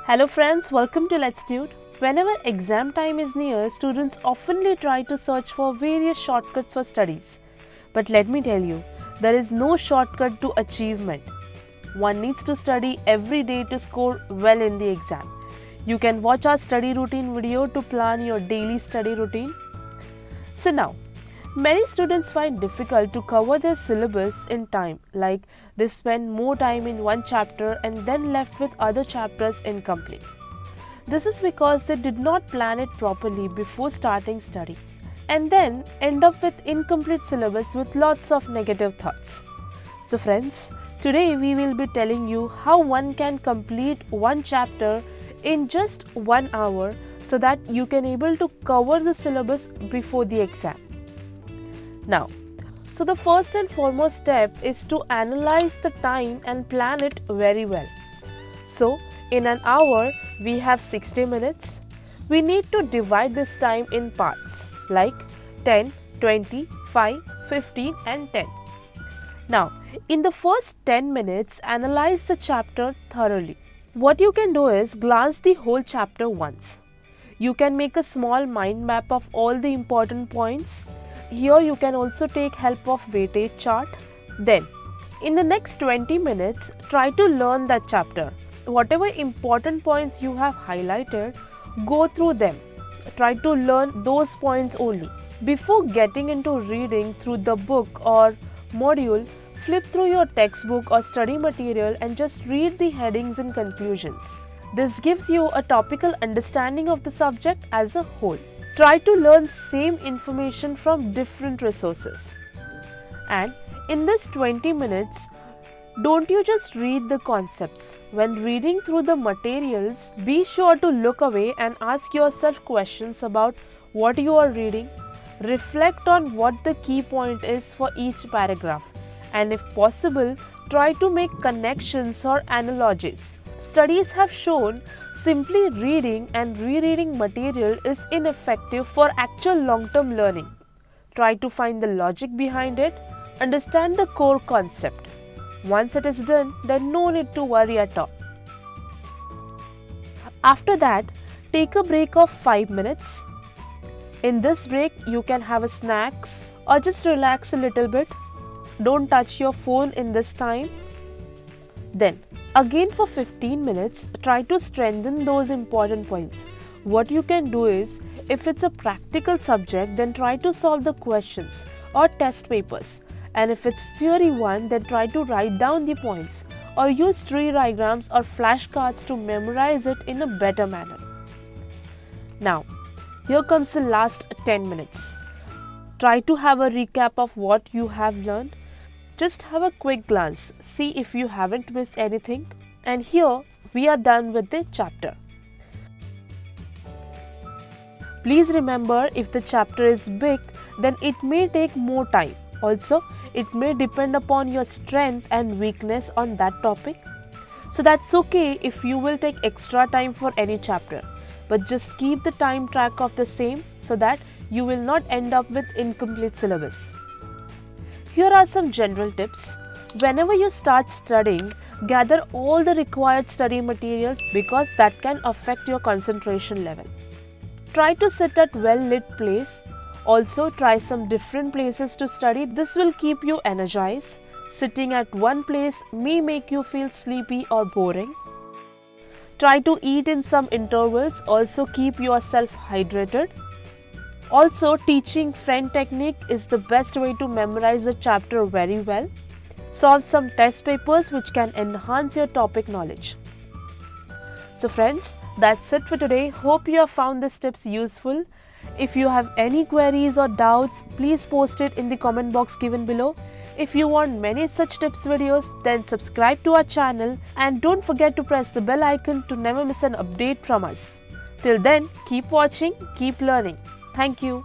Hello friends, welcome to Let's Dude. Whenever exam time is near, students oftenly try to search for various shortcuts for studies. But let me tell you, there is no shortcut to achievement. One needs to study every day to score well in the exam. You can watch our study routine video to plan your daily study routine. So now, many students find difficult to cover their syllabus in time, like they spend more time in one chapter and then left with other chapters incomplete. This is because they did not plan it properly before starting study and then end up with incomplete syllabus with lots of negative thoughts. So friends, today we will be telling you how one can complete one chapter in just 1 hour so that you can able to cover the syllabus before the exam. Now, so the first and foremost step is to analyze the time and plan it very well. So, in an hour, we have 60 minutes. We need to divide this time in parts like 10, 20, 5, 15 and 10. Now, in the first 10 minutes, analyze the chapter thoroughly. What you can do is glance the whole chapter once. You can make a small mind map of all the important points. Here you can also take help of weightage chart. Then, in the next 20 minutes, try to learn that chapter. Whatever important points you have highlighted, go through them. Try to learn those points only. Before getting into reading through the book or module, flip through your textbook or study material and just read the headings and conclusions. This gives you a topical understanding of the subject as a whole. Try to learn same information from different resources. And in this 20 minutes, don't you just read the concepts. When reading through the materials, be sure to look away and ask yourself questions about what you are reading. Reflect on what the key point is for each paragraph. And if possible, try to make connections or analogies. Studies have shown simply reading and rereading material is ineffective for actual long-term learning. Try to find the logic behind it, understand the core concept. Once it is done, then no need to worry at all. After that, take a break of 5 minutes. In this break, you can have a snacks or just relax a little bit. Don't touch your phone in this time. Then, again for 15 minutes, try to strengthen those important points. What you can do is, if it's a practical subject, then try to solve the questions or test papers. And if it's theory one, then try to write down the points or use tree diagrams or flashcards to memorize it in a better manner. Now, here comes the last 10 minutes. Try to have a recap of what you have learned. Just have a quick glance, see if you haven't missed anything. And here we are done with the chapter. Please remember, if the chapter is big, then it may take more time. Also, it may depend upon your strength and weakness on that topic. So that's okay if you will take extra time for any chapter. But just keep the time track of the same so that you will not end up with incomplete syllabus. Here are some general tips. Whenever you start studying, gather all the required study materials because that can affect your concentration level. Try to sit at well-lit place. Also, try some different places to study. This will keep you energized. Sitting at one place may make you feel sleepy or boring. Try to eat in some intervals. Also, keep yourself hydrated. Also, teaching friend technique is the best way to memorize the chapter very well. Solve some test papers which can enhance your topic knowledge. So friends, that's it for today. Hope you have found these tips useful. If you have any queries or doubts, please post it in the comment box given below. If you want many such tips videos, then subscribe to our channel and don't forget to press the bell icon to never miss an update from us. Till then, keep watching, keep learning. Thank you.